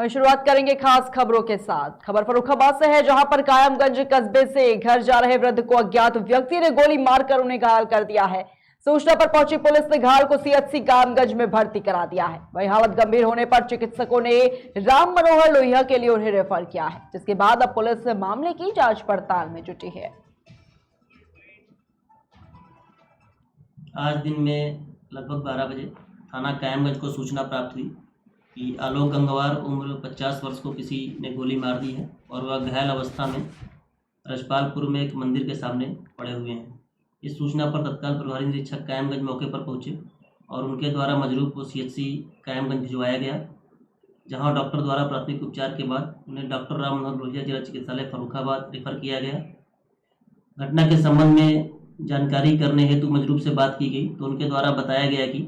और शुरुआत करेंगे खास खबरों के साथ। खबर फर्रुखाबाद से है, जहां पर कायमगंज कस्बे से घर जा रहे वृद्ध को अज्ञात व्यक्ति ने गोली मारकर उन्हें घायल कर दिया है। सूचना पर पहुंची पुलिस ने घायल को सीएचसी कायमगंज में भर्ती करा दिया है। वहीं हालत गंभीर होने पर चिकित्सकों ने राम मनोहर लोहिया के लिए उन्हें रेफर किया है, जिसके बाद अब पुलिस मामले की जांच पड़ताल में जुटी है। आज दिन में लगभग 12 बजे थाना कायमगंज को सूचना प्राप्त हुई कि आलोक गंगवार उम्र 50 वर्ष को किसी ने गोली मार दी है और वह घायल अवस्था में रजपालपुर में एक मंदिर के सामने पड़े हुए हैं। इस सूचना पर तत्काल प्रभारी निरीक्षक कायमगंज मौके पर पहुंचे और उनके द्वारा मजरूब को सीएचसी कायमगंज भिजवाया गया, जहां डॉक्टर द्वारा प्राथमिक उपचार के बाद उन्हें डॉक्टर राम मनोहर लोहिया जिला चिकित्सालय फर्रुखाबाद रेफर किया गया। घटना के संबंध में जानकारी करने हेतु मजरूब से बात की गई तो उनके द्वारा बताया गया कि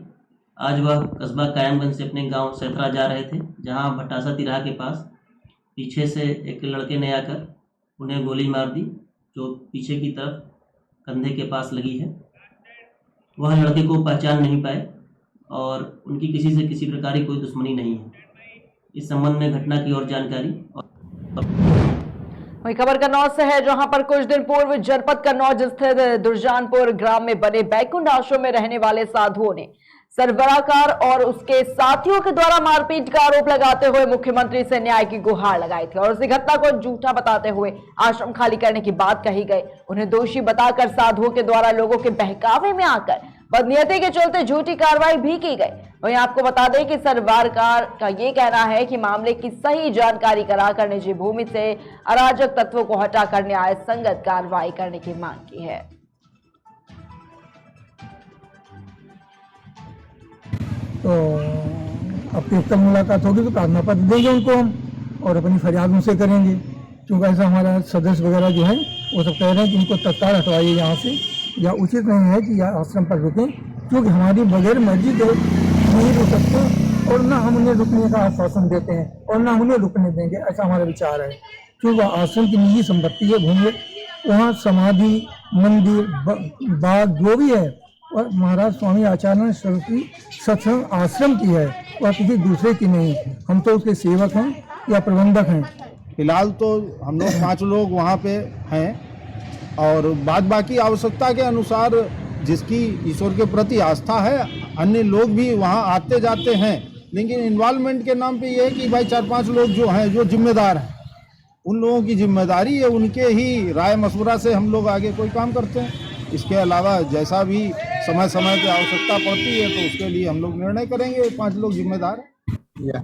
आज वह कस्बा कायमगंज से अपने गांव सैतरा जा रहे थे, जहां भटासा तिराहा के पास पीछे से एक लड़के ने आकर उन्हें गोली मार दी, जो पीछे की तरफ कंधे के पास लगी है। वह लड़के को पहचान नहीं पाए और उनकी किसी से किसी प्रकार की कोई दुश्मनी नहीं है। इस संबंध में घटना की और जानकारी वही खबर कन्नौज से है, जहां पर कुछ दिन पूर्व जनपद कन्नौज स्थित दुर्जानपुर ग्राम में बने बैकुंठ आश्रम में रहने वाले साधुओं ने सरबराहकार और उसके साथियों के द्वारा मारपीट का आरोप लगाते हुए मुख्यमंत्री से न्याय की गुहार लगाई थी और उसी घटना को झूठा बताते हुए आश्रम खाली करने की बात कही गई। उन्हें दोषी बताकर साधुओं के द्वारा लोगों के बहकावे में आकर बदनीयती के चलते झूठी कार्रवाई भी की गई। वहीं आपको बता दें कि सरबराहकार का ये कहना है कि मामले की सही जानकारी कराकर निजी भूमि से अराजक तत्वों को हटाकर न्याय संगत कार्रवाई करने की मांग की है। तो अपनी तब मुलाकात होगी तो प्रार्थना पत्र देंगे उनको हम और अपनी फरियाद उनसे करेंगे, क्योंकि ऐसा हमारा सदस्य वगैरह जो है वो सब कह रहे हैं कि इनको तत्काल हटवाइए यहाँ से, या उचित नहीं है कि यह आश्रम पर रुकें, क्योंकि हमारी बगैर मर्जी तो नहीं रुक सकते और ना हम उन्हें रुकने का आश्वासन देते हैं और ना उन्हें रुकने देंगे, ऐसा हमारा विचार है। क्योंकि आश्रम की निजी संपत्ति है, भूमि, वहाँ समाधि, मंदिर, बाग जो भी है और महाराज स्वामी आचार्य सरस्वती सत्संग आश्रम की है और किसी दूसरे की नहीं। हम तो उसके सेवक हैं या प्रबंधक हैं। फिलहाल तो हम लोग 5 लोग वहाँ पे हैं और बाद बाकी आवश्यकता के अनुसार जिसकी ईश्वर के प्रति आस्था है अन्य लोग भी वहाँ आते जाते हैं, लेकिन इन्वॉल्वमेंट के नाम पे ये है कि भाई 4-5 लोग जो हैं जो जिम्मेदार हैं, उन लोगों की जिम्मेदारी है, उनके ही राय मशवरा से हम लोग आगे कोई काम करते हैं। इसके अलावा जैसा भी समय समय की आवश्यकता पड़ती है तो उसके लिए हम लोग निर्णय करेंगे, 5 लोग जिम्मेदार हैं।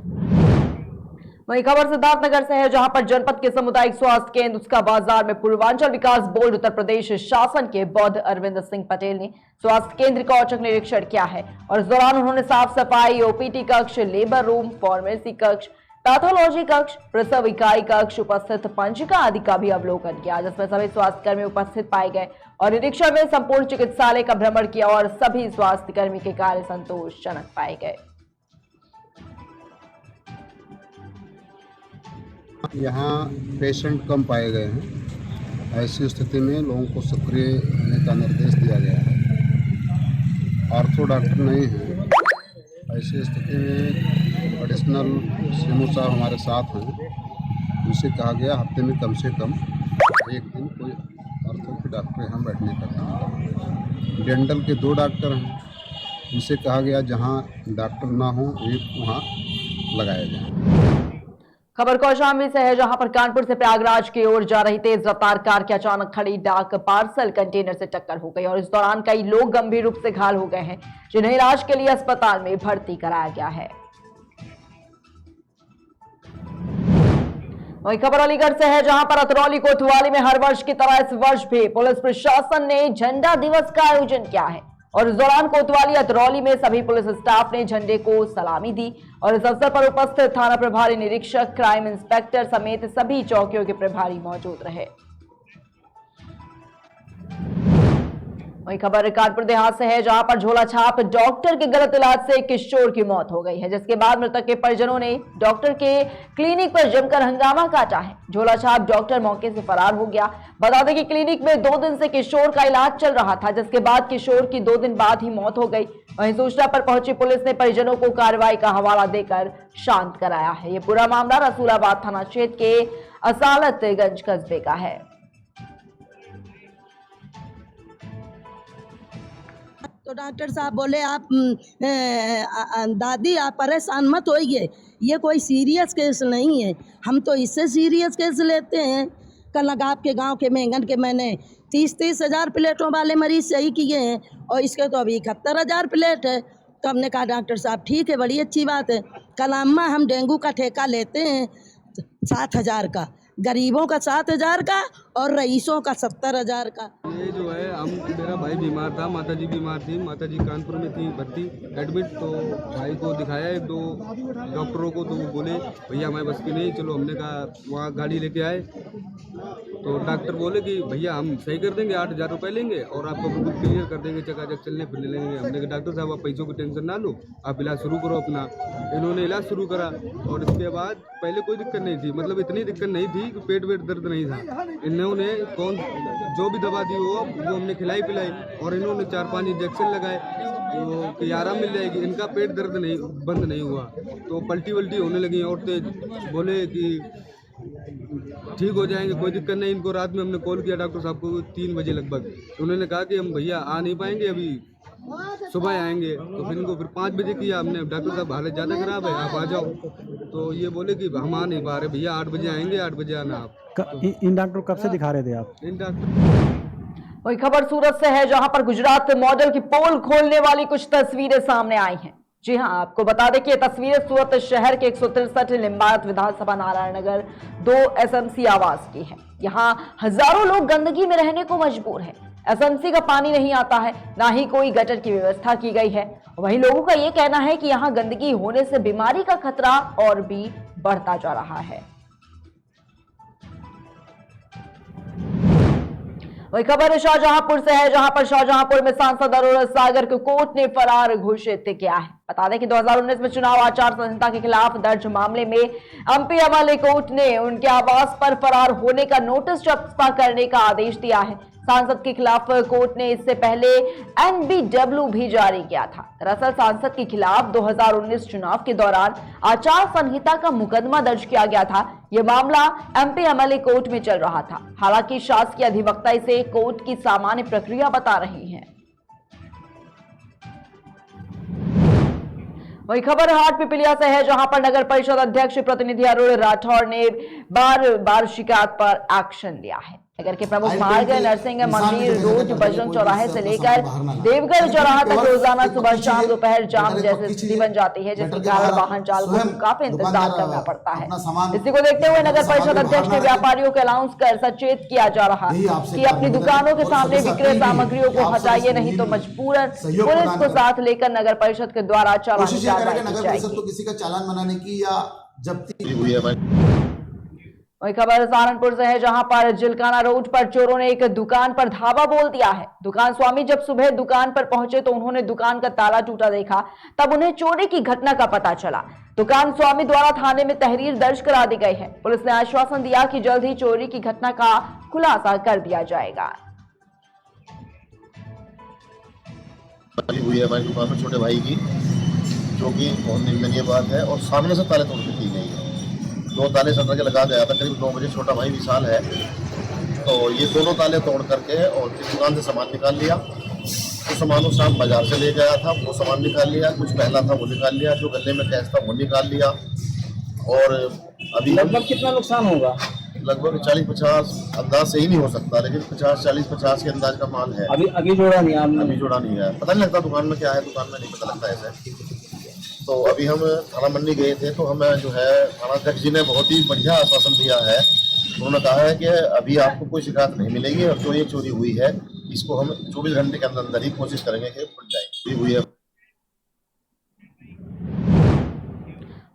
वही खबर सिद्धार्थनगर से है, जहां पर जनपद के सामुदायिक स्वास्थ्य केंद्र उसका बाजार में पूर्वांचल विकास बोर्ड उत्तर प्रदेश शासन के बौद्ध अरविंद सिंह पटेल ने स्वास्थ्य केंद्र का औचक निरीक्षण किया है और इस दौरान उन्होंने साफ सफाई, ओपीडी कक्ष, लेबर रूम, फार्मेसी कक्ष, पैथोलॉजी कक्ष, प्रसव इकाई कक्ष, उपस्थित पंचिका आदि का भी अवलोकन किया, जिसमें सभी स्वास्थ्यकर्मी उपस्थित पाए गए और निरीक्षण में संपूर्ण चिकित्सालय का भ्रमण किया और सभी स्वास्थ्यकर्मी के कार्य संतोषजनक पाए गए। यहाँ पेशेंट कम पाए गए हैं, ऐसी स्थिति में लोगों को सक्रिय होने का निर्देश दिया गया है। ऑर्थो डॉक्टर नहीं है, ऐसी स्थिति में एडिशनल सीमो साहब हमारे साथ हैं, उनसे कहा गया हफ्ते में कम से कम एक दिन कोई ऑर्थो के डॉक्टर यहाँ बैठने का काम। डेंटल के 2 डॉक्टर हैं, उनसे कहा गया जहाँ डॉक्टर ना हो एक वहाँ लगाया जाए। खबर कौशाम्बी से है, जहां पर कानपुर से प्रयागराज की ओर जा रही तेज रफ्तार कार के अचानक खड़ी डाक पार्सल कंटेनर से टक्कर हो गई और इस दौरान कई लोग गंभीर रूप से घायल हो गए हैं, जिन्हें इलाज के लिए अस्पताल में भर्ती कराया गया है। वही खबर अलीगढ़ से है, जहां पर अतरौली कोतवाली में हर वर्ष की तरह इस वर्ष भी पुलिस प्रशासन ने झंडा दिवस का आयोजन किया है और इस दौरान कोतवाली अतरौली में सभी पुलिस स्टाफ ने झंडे को सलामी दी और इस अवसर पर उपस्थित थाना प्रभारी निरीक्षक, क्राइम इंस्पेक्टर समेत सभी चौकियों के प्रभारी मौजूद रहे। वही खबर कानपुर देहात से है, जहां पर झोला छाप डॉक्टर के गलत इलाज से एक किशोर की मौत हो गई है, जिसके बाद मृतक के परिजनों ने डॉक्टर के क्लिनिक पर जमकर हंगामा काटा है। झोला छाप डॉक्टर मौके से फरार हो गया। बता दें कि क्लिनिक में 2 दिन से किशोर का इलाज चल रहा था, जिसके बाद किशोर की 2 दिन बाद ही मौत हो गई। वहीं सूचना पर पहुंची पुलिस ने परिजनों को कार्रवाई का हवाला देकर शांत कराया है। ये पूरा मामला रसूलाबाद थाना क्षेत्र के असालतगंज कस्बे का है। तो डॉक्टर साहब बोले आप दादी आप परेशान मत होइए, ये कोई सीरियस केस नहीं है, हम तो इससे सीरियस केस लेते हैं। कल आपके गांव के मेंगन के मैंने 30-30 हज़ार प्लेटों वाले मरीज सही किए हैं और इसके तो अभी 71,000 प्लेट है। तो हमने कहा डॉक्टर साहब ठीक है, बड़ी अच्छी बात है। कल अम्मा हम डेंगू का ठेका लेते हैं 7,000 का, गरीबों का 7,000 का और रईसों का 70,000 का। ये जो है मेरा भाई बीमार था, माताजी बीमार थी, माताजी कानपुर में थी भर्ती एडमिट। तो भाई को दिखाया 1-2 डॉक्टरों को, तो वो बोले भैया हमारे बस की नहीं, चलो। हमने कहा वहाँ गाड़ी लेके आए तो डॉक्टर बोले कि भैया हम सही कर देंगे, 8,000 रुपये लेंगे और आपको बिल्कुल क्लियर कर देंगे, चकाचक चलने फिरने लेंगे। हमने कहा डॉक्टर साहब आप पैसों की टेंशन ना लो, आप इलाज शुरू करो अपना। इन्होंने इलाज शुरू करा और इसके बाद पहले कोई दिक्कत नहीं थी, मतलब इतनी दिक्कत नहीं थी कि पेट वेट दर्द नहीं था। इन्होंने जो भी दवा दी वो हमने खिलाई पिलाई और इन्होंने 4-5 इंजेक्शन लगाए तो कि आराम मिल जाएगी। इनका पेट दर्द नहीं बंद नहीं हुआ, तो पलटी वल्टी होने लगी और तेज। बोले कि ठीक हो जाएंगे, कोई दिक्कत नहीं। इनको रात में हमने कॉल किया डॉक्टर साहब को 3 बजे लगभग, उन्होंने कहा कि हम भैया आ नहीं पाएंगे, अभी सुबह आएंगे। तो फिर इनको 5 बजे किया हमने, डॉक्टर साहब हालत ज़्यादा ख़राब है, आप आ जाओ। तो ये बोले कि हम आ नहीं पा रहे भैया, 8 बजे आएंगे, 8 बजे आना आप। इन डॉक्टर कब से दिखा रहे थे आप? इन डॉक्टर वही खबर सूरत से है, जहां पर गुजरात मॉडल की पोल खोलने वाली कुछ तस्वीरें सामने आई हैं। जी हां, आपको बता दें कि ये तस्वीरें सूरत शहर के 163 लिंबायत विधानसभा नारायण नगर 2 एसएमसी आवास की है। यहां हजारों लोग गंदगी में रहने को मजबूर है। एसएमसी का पानी नहीं आता है, ना ही कोई गटर की व्यवस्था की गई है। वहीं लोगों का यह कहना है कि यहां गंदगी होने से बीमारी का खतरा और भी बढ़ता जा रहा है। वही खबर शाहजहांपुर से है, जहां पर शाहजहांपुर में सांसद अरुण सागर को कोर्ट ने फरार घोषित किया है। बता दें कि 2019 में चुनाव आचार संहिता के खिलाफ दर्ज मामले में एमपी अमले कोर्ट ने उनके आवास पर फरार होने का नोटिस चस्पा करने का आदेश दिया है। सांसद के खिलाफ कोर्ट ने इससे पहले NBW भी जारी किया था। दरअसल सांसद के खिलाफ 2019 चुनाव के दौरान आचार संहिता का मुकदमा दर्ज किया गया था। यह मामला MP MLA कोर्ट में चल रहा था। हालांकि शासकीय अधिवक्ता इसे कोर्ट की सामान्य प्रक्रिया बता रही है। वही खबर हाट पिपलिया से है, जहां पर नगर परिषद अध्यक्ष प्रतिनिधि अरुण राठौर ने बार शिकायत पर एक्शन लिया है। नगर के प्रमुख मार्ग नरसिंह मंदिर रोड बजरंग चौराहे से लेकर देवगढ़ चौराहा तक रोजाना सुबह शाम दोपहर जाम जैसी स्थिति बन जाती है, जिसके कारण वाहन चालकों को काफी इंतजार करना पड़ता है। इसी को देखते हुए नगर परिषद अध्यक्ष ने व्यापारियों को अनाउंस कर सचेत किया जा रहा है कि अपनी दुकानों के सामने विक्रय सामग्रियों को हटाइए, नहीं तो मजबूरन पुलिस को साथ लेकर नगर परिषद के द्वारा चालान की जाएगी। किसी का चालान बनाने की या जब्ती हुई है। वही खबर सहारनपुर से है, जहां पर जिलकाना रोड पर चोरों ने एक दुकान पर धावा बोल दिया है। दुकान स्वामी जब सुबह दुकान पर पहुंचे तो उन्होंने दुकान का ताला टूटा देखा, तब उन्हें चोरी की घटना का पता चला। दुकान स्वामी द्वारा थाने में तहरीर दर्ज करा दी गई है। पुलिस ने आश्वासन दिया कि जल्द ही चोरी की घटना का खुलासा कर दिया जाएगा। हुई है हमारी दुकान में छोटे भाई की, जो कि बहुत निंदनीय बात है और सामने से ताले तोड़ के की गई है। 2 ताले शटर के लगा गया था करीब 9 बजे। छोटा भाई विशाल है, तो ये दोनों ताले तोड़ करके और दुकान से सामान निकाल लिया। कुछ सामान उस शाम बाजार से ले गया था, वो सामान निकाल लिया। कुछ पहला था वो निकाल लिया, जो गले में कैश था वो निकाल लिया। और अभी लगभग कितना नुकसान होगा? लगभग 40-50 अंदाज से ही नहीं हो सकता, लेकिन 50 के अंदाज का माल है। अभी जोड़ा नहीं आपने? अभी जोड़ा नहीं है, पता नहीं लगता दुकान में क्या है, दुकान में नहीं पता लगता ऐसे। तो अभी हम थाना मंडी गए थे, तो हमें जो है थाना अध्यक्ष जी ने बहुत ही बढ़िया आश्वासन दिया है। उन्होंने कहा है कि अभी आपको कोई शिकायत नहीं मिलेगी और जो ये चोरी हुई है इसको हम 24 घंटे के अंदर अंदर ही कोशिश करेंगे कि खुल जाए। हुई है।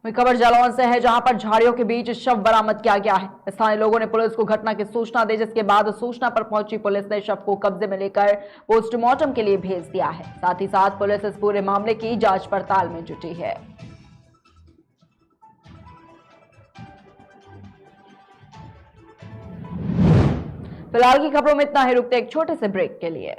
वही खबर जालौन से है, जहां पर झाड़ियों के बीच शव बरामद किया गया है। स्थानीय लोगों ने पुलिस को घटना की सूचना दी, जिसके बाद सूचना पर पहुंची पुलिस ने शव को कब्जे में लेकर पोस्टमार्टम के लिए भेज दिया है। साथ ही साथ पुलिस इस पूरे मामले की जांच पड़ताल में जुटी है। फिलहाल की खबरों में इतना ही। रुकते एक छोटे से ब्रेक के लिए।